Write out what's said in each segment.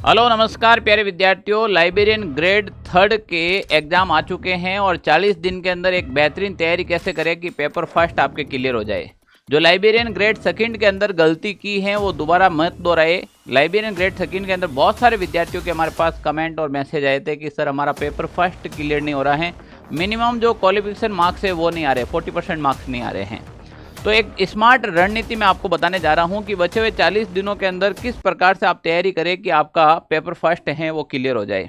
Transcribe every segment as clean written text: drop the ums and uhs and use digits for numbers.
Hello नमस्कार प्यारे विद्यार्थियों, लाइब्रेरियन ग्रेड थर्ड के एग्ज़ाम आ चुके हैं और 40 दिन के अंदर एक बेहतरीन तैयारी कैसे करें कि पेपर फर्स्ट आपके क्लियर हो जाए। जो लाइब्रेरियन ग्रेड सेकंड के अंदर गलती की है वो दोबारा मत दोहराए। लाइब्रेरियन ग्रेड सेकंड के अंदर बहुत सारे विद्यार्थियों के हमारे पास कमेंट और मैसेज आए थे कि सर हमारा पेपर फर्स्ट क्लियर नहीं हो रहा है, मिनिमम जो क्वालिफिकेशन मार्क्स है वो नहीं आ रहे, 40% मार्क्स नहीं आ रहे हैं। तो एक स्मार्ट रणनीति मैं आपको बताने जा रहा हूं कि बचे हुए 40 दिनों के अंदर किस प्रकार से आप तैयारी करें कि आपका पेपर फर्स्ट है वो क्लियर हो जाए।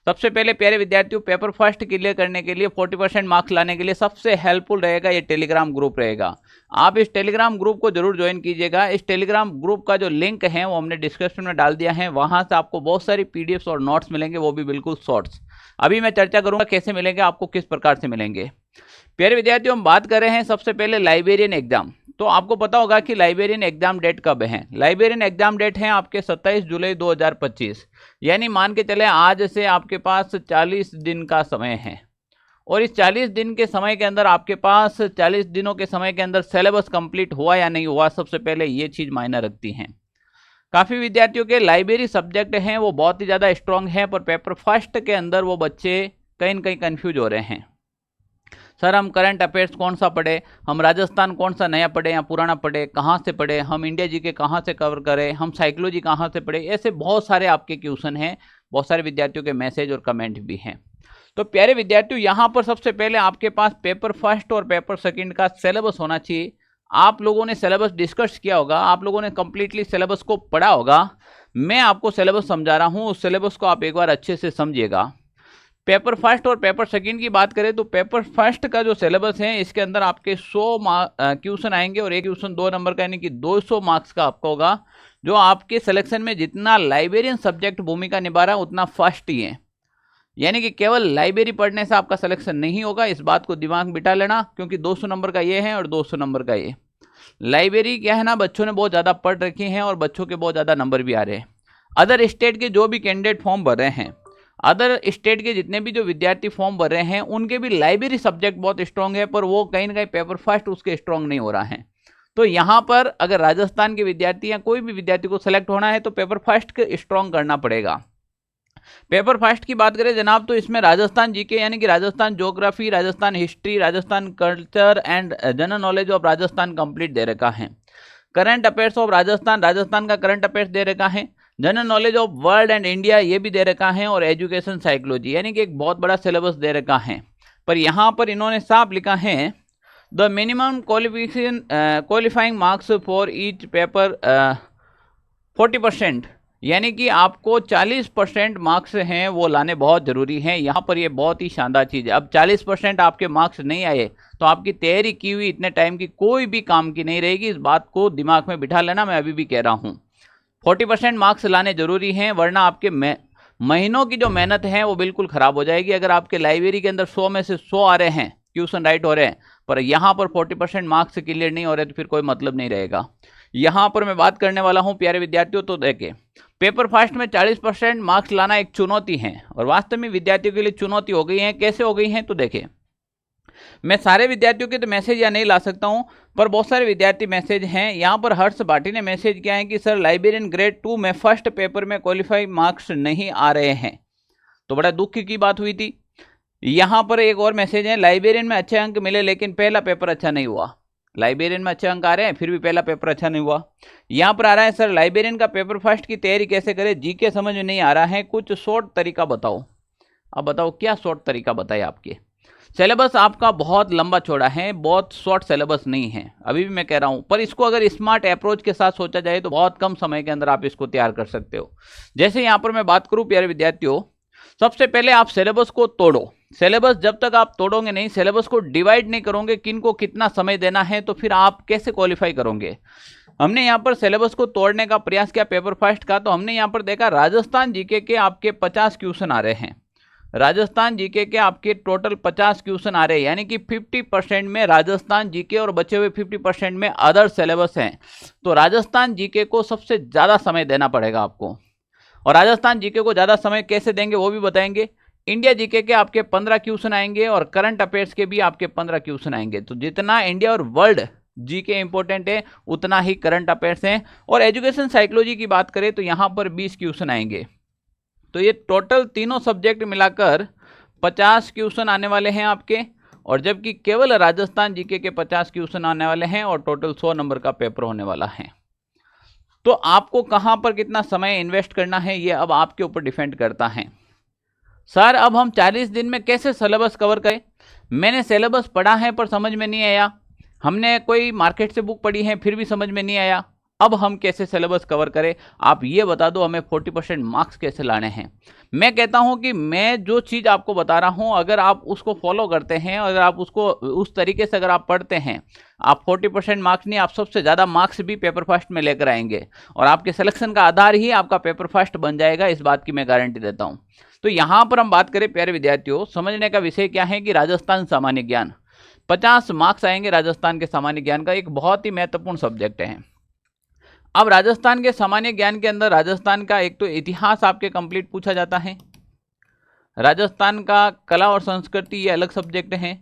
सबसे पहले प्यारे विद्यार्थियों, पेपर फर्स्ट क्लियर करने के लिए 40% मार्क्स लाने के लिए सबसे हेल्पफुल रहेगा ये टेलीग्राम ग्रुप रहेगा। आप इस टेलीग्राम ग्रुप को जरूर ज्वाइन कीजिएगा। इस टेलीग्राम ग्रुप का जो लिंक है वो हमने डिस्क्रिप्शन में डाल दिया है। वहां से आपको बहुत सारी पीडीएफ्स और नोट्स मिलेंगे, वो भी बिल्कुल शॉर्ट्स। अभी मैं चर्चा करूंगा कैसे मिलेंगे, आपको किस प्रकार से मिलेंगे। प्यारे विद्यार्थियों, हम बात कर रहे हैं सबसे पहले लाइब्रेरियन एग्जाम। तो आपको पता होगा कि लाइब्रेरियन एग्जाम डेट कब है। लाइब्रेरियन एग्जाम डेट है आपके 27 जुलाई 2025, यानी मान के चले आज से आपके पास 40 दिन का समय है। और इस 40 दिन के समय के अंदर आपके पास 40 दिनों के समय के अंदर सिलेबस कंप्लीट हुआ या नहीं हुआ, सबसे पहले ये चीज़ मायने रखती हैं। काफ़ी विद्यार्थियों के लाइब्रेरी सब्जेक्ट हैं वो बहुत ही ज़्यादा स्ट्रांग हैं, पर पेपर फर्स्ट के अंदर वो बच्चे कहीं न कहीं कन्फ्यूज हो रहे हैं। सर हम करंट अफेयर्स कौन सा पढ़े, हम राजस्थान कौन सा नया पढ़े या पुराना पढ़े, कहाँ से पढ़े, हम इंडिया जी के कहाँ से कवर करें, हम साइकोलॉजी कहाँ से पढ़े, ऐसे बहुत सारे आपके क्वेश्चन हैं, बहुत सारे विद्यार्थियों के मैसेज और कमेंट भी हैं। तो प्यारे विद्यार्थियों, यहाँ पर सबसे पहले आपके पास पेपर फर्स्ट और पेपर सेकंड का सिलेबस होना चाहिए। आप लोगों ने सिलेबस डिस्कस किया होगा, आप लोगों ने कंप्लीटली सिलेबस को पढ़ा होगा। मैं आपको सिलेबस समझा रहा हूँ, उस सिलेबस को आप एक बार अच्छे से समझिएगा। पेपर फर्स्ट और पेपर सेकंड की बात करें तो पेपर फर्स्ट का जो सिलेबस है इसके अंदर आपके 100 क्वेश्चन आएंगे और एक क्वेश्चन 2 नंबर का, यानी कि 200 मार्क्स का आपका होगा। जो आपके सिलेक्शन में जितना लाइब्रेरियन सब्जेक्ट भूमिका निभा रहा है उतना फर्स्ट ही है, यानी कि केवल लाइब्रेरी पढ़ने से आपका सिलेक्शन नहीं होगा। इस बात को दिमाग में बिठा लेना, क्योंकि 200 नंबर का ये है और 200 नंबर का ये। लाइब्रेरी क्या है ना, बच्चों ने बहुत ज़्यादा पढ़ रखी हैं और बच्चों के बहुत ज़्यादा नंबर भी आ रहे हैं। अदर स्टेट के जो भी कैंडिडेट फॉर्म भर रहे हैं, अदर स्टेट के जितने भी जो विद्यार्थी फॉर्म भर रहे हैं, उनके भी लाइब्रेरी सब्जेक्ट बहुत स्ट्रांग है, पर वो कहीं ना कहीं पेपर फर्स्ट उसके स्ट्रांग नहीं हो रहा है। तो यहाँ पर अगर राजस्थान के विद्यार्थी या कोई भी विद्यार्थी को सेलेक्ट होना है तो पेपर फर्स्ट के स्ट्रांग करना पड़ेगा। पेपर फर्स्ट की बात करें जनाब, तो इसमें राजस्थान जीके यानी कि Rajasthan geography, Rajasthan history, Rajasthan culture and general knowledge of Rajasthan complete दे रखा है। Current affairs of Rajasthan, Rajasthan का करंट अफेयर्स दे रखा है। General knowledge of world and India ये भी दे रखा है, और एजुकेशन साइकोलॉजी, यानी कि एक बहुत बड़ा सिलेबस दे रखा है। पर यहाँ पर इन्होंने साफ लिखा है the minimum qualification qualifying marks for each paper 40%, यानी कि आपको 40% मार्क्स हैं वो लाने बहुत ज़रूरी हैं। यहाँ पर ये बहुत ही शानदार चीज़ है। अब 40% आपके मार्क्स नहीं आए तो आपकी तैयारी की हुई इतने टाइम की कोई भी काम की नहीं रहेगी। इस बात को दिमाग में बिठा लेना, मैं अभी भी कह रहा हूँ 40% मार्क्स लाने जरूरी हैं, वरना आपके महीनों की जो मेहनत है वो बिल्कुल ख़राब हो जाएगी। अगर आपके लाइब्रेरी के अंदर 100 में से 100 आ रहे हैं, क्वेश्चन राइट हो रहे हैं, पर यहाँ पर 40% मार्क्स क्लियर नहीं हो रहे तो फिर कोई मतलब नहीं रहेगा। यहाँ पर मैं बात करने वाला हूँ प्यारे विद्यार्थियों, तो देखिए पेपर फर्स्ट में 40% मार्क्स लाना एक चुनौती है, और वास्तव में विद्यार्थियों के लिए चुनौती हो गई है। कैसे हो गई है तो देखिए, मैं सारे विद्यार्थियों के तो मैसेज या नहीं ला सकता हूं, पर बहुत सारे विद्यार्थी मैसेज हैं। यहां पर हर्ष भाटी ने मैसेज किया है कि सर लाइब्रेरियन ग्रेड 2 में फर्स्ट पेपर में क्वालिफाई मार्क्स नहीं आ रहे हैं, तो बड़ा दुख की बात हुई थी। यहां पर एक और मैसेज है, लाइब्रेरियन में अच्छे अंक मिले लेकिन पहला पेपर अच्छा नहीं हुआ। लाइब्रेरियन में अच्छे अंक आ रहे हैं फिर भी पहला पेपर अच्छा नहीं हुआ। यहाँ पर आ रहा है सर लाइब्रेरियन का पेपर फर्स्ट की तैयारी कैसे करें, जीके समझ में नहीं आ रहा है, कुछ शॉर्ट तरीका बताओ। अब बताओ क्या शॉर्ट तरीका बताए। आपके सिलेबस आपका बहुत लंबा चौड़ा है, बहुत शॉर्ट सिलेबस नहीं है, अभी भी मैं कह रहा हूं, पर इसको अगर स्मार्ट अप्रोच के साथ सोचा जाए तो बहुत कम समय के अंदर आप इसको तैयार कर सकते हो। जैसे यहां पर मैं बात करूं प्यारे विद्यार्थियों, सबसे पहले आप सिलेबस को तोड़ो। सिलेबस जब तक आप तोड़ोगे नहीं, सिलेबस को डिवाइड नहीं करोगे किन को कितना समय देना है, तो फिर आप कैसे क्वालिफाई करोगे। हमने यहाँ पर सिलेबस को तोड़ने का प्रयास किया पेपर फर्स्ट का, तो हमने यहाँ पर देखा राजस्थान जीके के आपके 50 क्वेश्चन आ रहे हैं। राजस्थान जीके के आपके टोटल 50 क्वेश्चन आ रहे हैं, यानी कि 50% में राजस्थान जीके और बचे हुए 50% में अदर सिलेबस हैं। तो राजस्थान जीके को सबसे ज़्यादा समय देना पड़ेगा आपको, और राजस्थान जीके को ज़्यादा समय कैसे देंगे वो भी बताएंगे। इंडिया जीके के आपके 15 क्वेश्चन आएंगे और करंट अफेयर्स के भी आपके 15 क्वेश्चन आएंगे। तो जितना इंडिया और वर्ल्ड जीके इंपॉर्टेंट है उतना ही करंट अफेयर्स हैं। और एजुकेशन साइकोलॉजी की बात करें तो यहाँ पर 20 क्वेश्चन आएंगे। तो ये टोटल तीनों सब्जेक्ट मिलाकर 50 क्वेश्चन आने वाले हैं आपके, और जबकि केवल राजस्थान जीके के 50 क्वेश्चन आने वाले हैं और टोटल 100 नंबर का पेपर होने वाला है। तो आपको कहां पर कितना समय इन्वेस्ट करना है ये अब आपके ऊपर डिपेंड करता है। सर अब हम 40 दिन में कैसे सिलेबस कवर करें? मैंने सिलेबस पढ़ा है पर समझ में नहीं आया, हमने कोई मार्केट से बुक पढ़ी है फिर भी समझ में नहीं आया, अब हम कैसे सिलेबस कवर करें? आप ये बता दो, हमें 40% मार्क्स कैसे लाने हैं? मैं कहता हूं कि मैं जो चीज़ आपको बता रहा हूं अगर आप उसको फॉलो करते हैं, अगर आप उसको उस तरीके से अगर आप पढ़ते हैं, आप 40% मार्क्स नहीं, आप सबसे ज़्यादा मार्क्स भी पेपर फर्स्ट में लेकर आएंगे और आपके सिलेक्शन का आधार ही आपका पेपर फर्स्ट बन जाएगा, इस बात की मैं गारंटी देता हूँ। तो यहाँ पर हम बात करें प्यारे विद्यार्थियों, समझने का विषय क्या है कि राजस्थान सामान्य ज्ञान 50 मार्क्स आएंगे। राजस्थान के सामान्य ज्ञान का एक बहुत ही महत्वपूर्ण सब्जेक्ट है। अब राजस्थान के सामान्य ज्ञान के अंदर राजस्थान का एक तो इतिहास आपके कंप्लीट पूछा जाता है, राजस्थान का कला और संस्कृति ये अलग सब्जेक्ट है।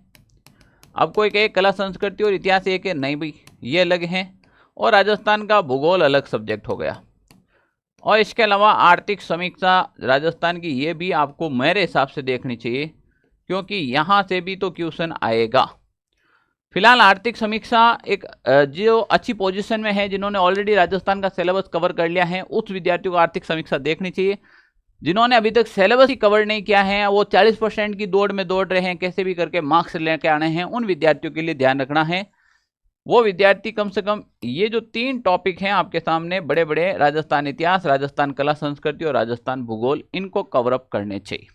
आपको एक कला संस्कृति और इतिहास एक है, नहीं भाई ये अलग है, और राजस्थान का भूगोल अलग सब्जेक्ट हो गया। और इसके अलावा आर्थिक समीक्षा राजस्थान की ये भी आपको मेरे हिसाब से देखनी चाहिए, क्योंकि यहाँ से भी तो क्वेश्चन आएगा। फिलहाल आर्थिक समीक्षा एक जो अच्छी पोजीशन में है, जिन्होंने ऑलरेडी राजस्थान का सिलेबस कवर कर लिया है, उस विद्यार्थियों को आर्थिक समीक्षा देखनी चाहिए। जिन्होंने अभी तक सिलेबस ही कवर नहीं किया है, वो 40% की दौड़ में दौड़ रहे हैं, कैसे भी करके मार्क्स लेके आने हैं, उन विद्यार्थियों के लिए ध्यान रखना है। वो विद्यार्थी कम से कम ये जो 3 टॉपिक हैं आपके सामने बड़े बड़े, राजस्थान इतिहास, राजस्थान कला संस्कृति और राजस्थान भूगोल, इनको कवर अप करने चाहिए।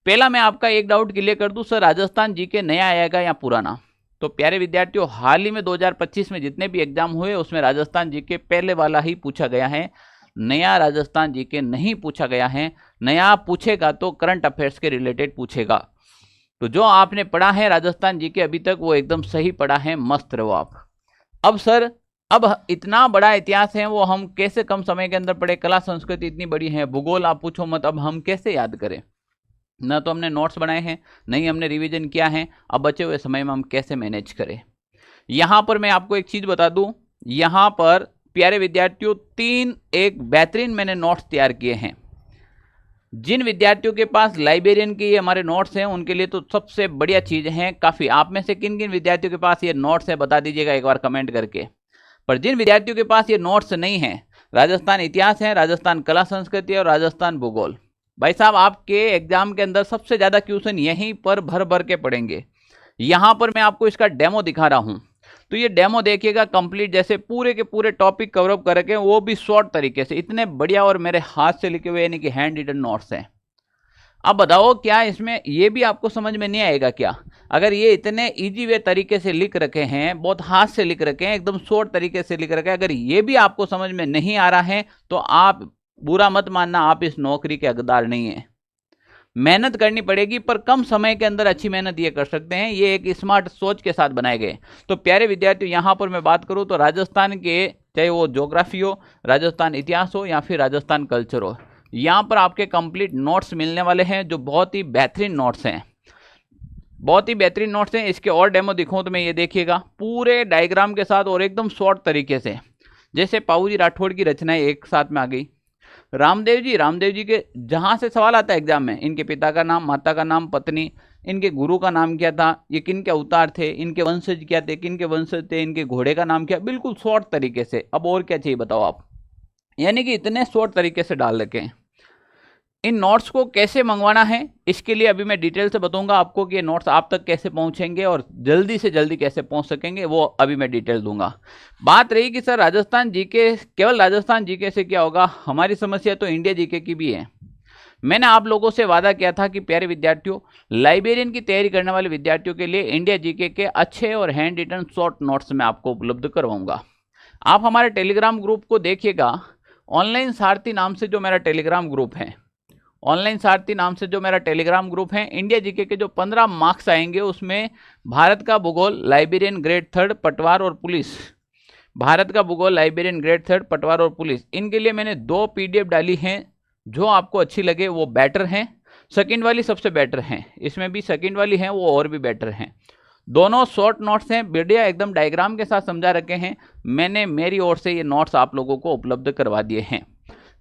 पहला मैं आपका एक डाउट क्लियर कर दूं, सर राजस्थान जीके नया आएगा या पुराना? तो प्यारे विद्यार्थियों, हाल ही में 2025 में जितने भी एग्जाम हुए उसमें राजस्थान जीके पहले वाला ही पूछा गया है, नया राजस्थान जीके नहीं पूछा गया है। नया पूछेगा तो करंट अफेयर्स के रिलेटेड पूछेगा। तो जो आपने पढ़ा है राजस्थान जीके अभी तक वो एकदम सही पढ़ा है, मस्त रहो आप। अब सर अब इतना बड़ा इतिहास है वो हम कैसे कम समय के अंदर पढ़े? कला संस्कृति इतनी बड़ी है, भूगोल आप पूछो मत, अब हम कैसे याद करें? ना तो हमने नोट्स बनाए हैं, नहीं हमने रिवीजन किया है, अब बचे हुए समय में हम कैसे मैनेज करें? यहां पर मैं आपको एक चीज बता दूं, यहां पर प्यारे विद्यार्थियों 3 एक बेहतरीन मैंने नोट्स तैयार किए हैं। जिन विद्यार्थियों के पास लाइब्रेरियन के ये हमारे नोट्स हैं उनके लिए तो सबसे बढ़िया चीज है काफी। आप में से किन किन विद्यार्थियों के पास ये नोट्स है बता दीजिएगा एक बार कमेंट करके। पर जिन विद्यार्थियों के पास ये नोट्स नहीं है, राजस्थान इतिहास है, राजस्थान कला संस्कृति और राजस्थान भूगोल, भाई साहब आपके एग्जाम के अंदर सबसे ज्यादा क्वेश्चन यहीं पर भर भर के पड़ेंगे। यहां पर मैं आपको इसका डेमो दिखा रहा हूं, तो ये डेमो देखिएगा कंप्लीट, जैसे पूरे के पूरे टॉपिक कवर अप करके, वो भी शॉर्ट तरीके से, इतने बढ़िया और मेरे हाथ से लिखे हुए यानी कि हैंड रिटन नोट्स हैं। अब बताओ क्या इसमें ये भी आपको समझ में नहीं आएगा क्या? अगर ये इतने इजी वे तरीके से लिख रखे हैं, बहुत हाथ से लिख रखे हैं, एकदम शॉर्ट तरीके से लिख रखे हैं, अगर ये भी आपको समझ में नहीं आ रहा है तो आप बुरा मत मानना, आप इस नौकरी के हकदार नहीं है। मेहनत करनी पड़ेगी, पर कम समय के अंदर अच्छी मेहनत ये कर सकते हैं, ये एक स्मार्ट सोच के साथ बनाए गए। तो प्यारे विद्यार्थियों, यहाँ पर मैं बात करूँ तो राजस्थान के, चाहे वो ज्योग्राफी हो, राजस्थान इतिहास हो या फिर राजस्थान कल्चर हो, यहाँ पर आपके कंप्लीट नोट्स मिलने वाले हैं जो बहुत ही बेहतरीन नोट्स हैं, बहुत ही बेहतरीन नोट्स हैं। इसके और डेमो दिखाऊं तो मैं ये देखिएगा पूरे डायग्राम के साथ और एकदम शॉर्ट तरीके से, जैसे पाऊजी राठौड़ की रचनाएं एक साथ में आ गई। रामदेव जी के जहां से सवाल आता है एग्जाम में, इनके पिता का नाम, माता का नाम, पत्नी, इनके गुरु का नाम क्या था, ये किन के अवतार थे, इनके वंशज क्या थे, किन के वंशज थे, इनके घोड़े का नाम क्या, बिल्कुल शॉर्ट तरीके से। अब और क्या चाहिए बताओ आप? यानी कि इतने शॉर्ट तरीके से डाल रखे हैं। इन नोट्स को कैसे मंगवाना है इसके लिए अभी मैं डिटेल से बताऊंगा आपको कि ये नोट्स आप तक कैसे पहुंचेंगे और जल्दी से जल्दी कैसे पहुंच सकेंगे, वो अभी मैं डिटेल दूंगा। बात रही कि सर राजस्थान जीके, केवल राजस्थान जीके से क्या होगा? हमारी समस्या तो इंडिया जीके की भी है। मैंने आप लोगों से वादा किया था कि प्यारे विद्यार्थियों, लाइब्रेरियन की तैयारी करने वाले विद्यार्थियों के लिए इंडिया जीके के अच्छे और हैंड रिटन शॉर्ट नोट्स मैं आपको उपलब्ध करवाऊंगा। आप हमारे टेलीग्राम ग्रुप को देखिएगा, ऑनलाइन सारथी नाम से जो मेरा टेलीग्राम ग्रुप है, ऑनलाइन सारथी नाम से जो मेरा टेलीग्राम ग्रुप है, इंडिया जीके के जो 15 मार्क्स आएंगे उसमें भारत का भूगोल, लाइब्रेरियन ग्रेड 3, पटवार और पुलिस, भारत का भूगोल, लाइब्रेरियन ग्रेड 3, पटवार और पुलिस, इनके लिए मैंने 2 PDF डाली हैं। जो आपको अच्छी लगे वो बेटर हैं, सेकंड वाली सबसे बेटर हैं, इसमें भी सेकंड वाली है वो और भी बेटर हैं। दोनों शॉर्ट नोट्स हैं, बढ़िया एकदम डायग्राम के साथ समझा रखे हैं मैंने, मेरी ओर से ये नोट्स आप लोगों को उपलब्ध करवा दिए हैं।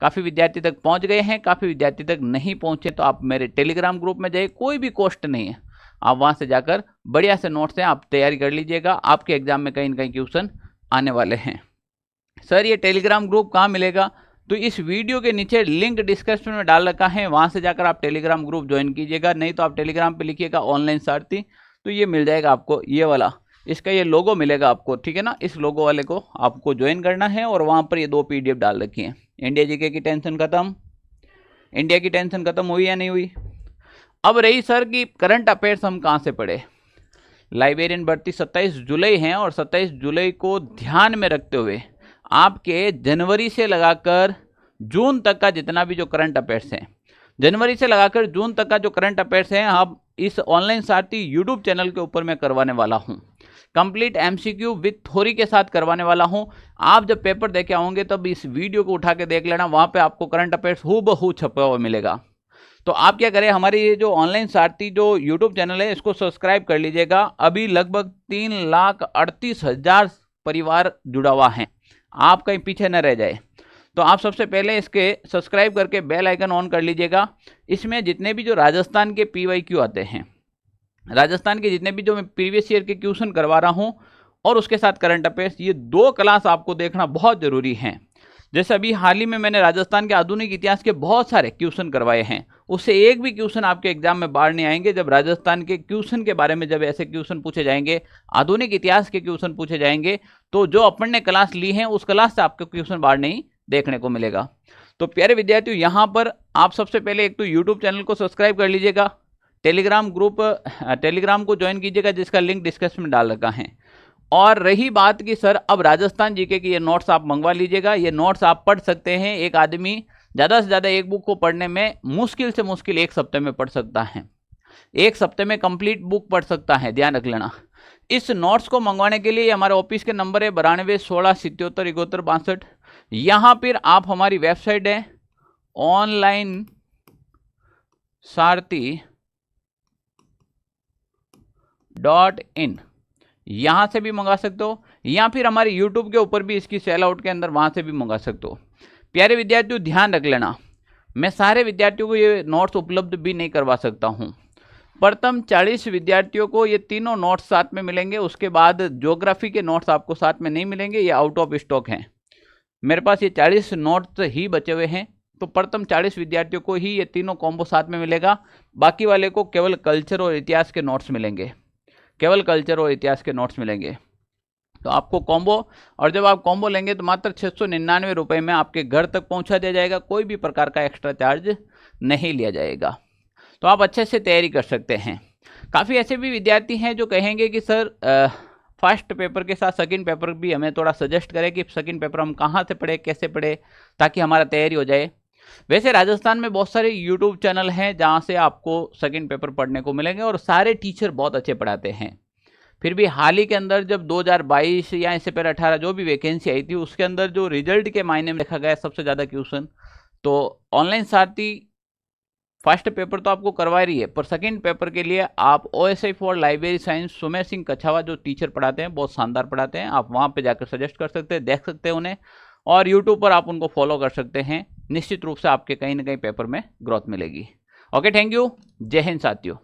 काफ़ी विद्यार्थी तक पहुंच गए हैं, काफ़ी विद्यार्थी तक नहीं पहुंचे तो आप मेरे टेलीग्राम ग्रुप में जाइए, कोई भी कॉस्ट नहीं है, आप वहां से जाकर बढ़िया से नोट्स हैं आप तैयारी कर लीजिएगा। आपके एग्जाम में कहीं ना कहीं क्वेश्चन आने वाले हैं। सर ये टेलीग्राम ग्रुप कहाँ मिलेगा? तो इस वीडियो के नीचे लिंक डिस्क्रिप्शन में डाल रखा है, वहां से जाकर आप टेलीग्राम ग्रुप ज्वाइन कीजिएगा। नहीं तो आप टेलीग्राम पे लिखिएगा ऑनलाइन सारथी, तो ये मिल जाएगा आपको, ये वाला, इसका ये लोगो मिलेगा आपको, ठीक है ना। इस लोगो वाले को आपको ज्वाइन करना है और वहां पर ये 2 PDF डाल रखी हैं। इंडिया जीके की टेंशन खत्म, इंडिया की टेंशन खत्म हुई या नहीं हुई? अब रही सर कि करंट अफेयर्स हम कहाँ से पढ़े। लाइब्रेरियन भर्ती 27 जुलाई है और 27 जुलाई को ध्यान में रखते हुए आपके जनवरी से लगाकर जून तक का जितना भी जो करंट अफेयर्स हैं, जनवरी से लगाकर जून तक का जो करंट अफेयर्स हैं, अब इस ऑनलाइन सारथी यूट्यूब चैनल के ऊपर मैं करवाने वाला हूं। कंप्लीट MCQ विथ थ्योरी के साथ करवाने वाला हूं। आप जब पेपर देके आओगे तब इस वीडियो को उठा के देख लेना, वहां पे आपको करंट अफेयर्स हूबहू छपा हुआ मिलेगा। तो आप क्या करें, हमारी ये जो ऑनलाइन सारथी जो यूट्यूब चैनल है इसको सब्सक्राइब कर लीजिएगा। अभी लगभग 3,38,000 परिवार जुड़ा हुआ है, आप कहीं पीछे न रह जाए। तो आप सबसे पहले इसके सब्सक्राइब करके बेल आइकन ऑन कर लीजिएगा। इसमें जितने भी जो राजस्थान के PYQ आते हैं, राजस्थान के जितने भी जो मैं प्रीवियस ईयर के क्वेश्चन करवा रहा हूं और उसके साथ करंट अफेयर्स, ये 2 क्लास आपको देखना बहुत जरूरी है। जैसे अभी हाल ही में मैंने राजस्थान के आधुनिक इतिहास के बहुत सारे क्वेश्चन करवाए हैं, उससे एक भी क्वेश्चन आपके एग्जाम में बाहर नहीं आएंगे। जब राजस्थान के क्वेश्चन के बारे में जब ऐसे क्वेश्चन पूछे जाएंगे, आधुनिक इतिहास के क्वेश्चन पूछे जाएंगे, तो जो अपन ने क्लास ली है उस क्लास से आपको क्वेश्चन बाहर नहीं देखने को मिलेगा। तो प्यारे विद्यार्थियों, यहाँ पर आप सबसे पहले एक तो यूट्यूब चैनल को सब्सक्राइब कर लीजिएगा, टेलीग्राम को ज्वाइन कीजिएगा जिसका लिंक डिस्क्रिप्शन में डाल रखा है। और रही बात कि सर अब राजस्थान जीके की ये नोट्स आप मंगवा लीजिएगा, ये नोट्स आप पढ़ सकते हैं। एक आदमी ज़्यादा से ज़्यादा एक बुक को पढ़ने में मुश्किल से मुश्किल 1 हफ्ते में पढ़ सकता है, 1 हफ्ते में कंप्लीट बुक पढ़ सकता है, ध्यान रख लेना। इस नोट्स को मंगवाने के लिए हमारे ऑफिस के नंबर है 92 16 77 71 62। यहाँ पर आप हमारी वेबसाइट है ऑनलाइन सारथी.in, यहाँ से भी मंगा सकते हो, या फिर हमारे YouTube के ऊपर भी इसकी सेल आउट के अंदर वहाँ से भी मंगा सकते हो। प्यारे विद्यार्थियों ध्यान रख लेना, मैं सारे विद्यार्थियों को ये नोट्स उपलब्ध भी नहीं करवा सकता हूँ। प्रथम 40 विद्यार्थियों को ये तीनों नोट्स साथ में मिलेंगे, उसके बाद ज्योग्राफी के नोट्स आपको साथ में नहीं मिलेंगे, ये आउट ऑफ स्टॉक हैं। मेरे पास ये 40 नोट्स ही बचे हुए हैं, तो प्रथम 40 विद्यार्थियों को ही ये तीनों कॉम्बो साथ में मिलेगा, बाकी वाले को केवल कल्चर और इतिहास के नोट्स मिलेंगे, केवल कल्चर और इतिहास के नोट्स मिलेंगे। तो आपको कॉम्बो, और जब आप कॉम्बो लेंगे तो मात्र 699 रुपये में आपके घर तक पहुंचा दिया जाएगा, कोई भी प्रकार का एक्स्ट्रा चार्ज नहीं लिया जाएगा। तो आप अच्छे से तैयारी कर सकते हैं। काफ़ी ऐसे भी विद्यार्थी हैं जो कहेंगे कि सर फर्स्ट पेपर के साथ सेकंड पेपर भी हमें थोड़ा सजेस्ट करें कि सेकंड पेपर हम कहाँ से पढ़े, कैसे पढ़े, ताकि हमारा तैयारी हो जाए। वैसे राजस्थान में बहुत सारे यूट्यूब चैनल हैं जहाँ से आपको सेकंड पेपर पढ़ने को मिलेंगे और सारे टीचर बहुत अच्छे पढ़ाते हैं। फिर भी हाल ही के अंदर जब 2022 या इससे पहले 18 जो भी वैकेंसी आई थी उसके अंदर जो रिजल्ट के मायने में देखा गया सबसे ज़्यादा क्वेश्चन, तो ऑनलाइन सारथी फर्स्ट पेपर तो आपको करवा रही है, पर सेकंड पेपर के लिए आप OSI for library science Sumer Singh Kachhawa जो टीचर पढ़ाते हैं बहुत शानदार पढ़ाते हैं, आप वहाँ पे जाकर सजेस्ट कर सकते हैं, देख सकते हैं उन्हें, और यूट्यूब पर आप उनको फॉलो कर सकते हैं। निश्चित रूप से आपके कहीं ना कहीं पेपर में ग्रोथ मिलेगी। ओके, थैंक यू, जय हिंद साथियों।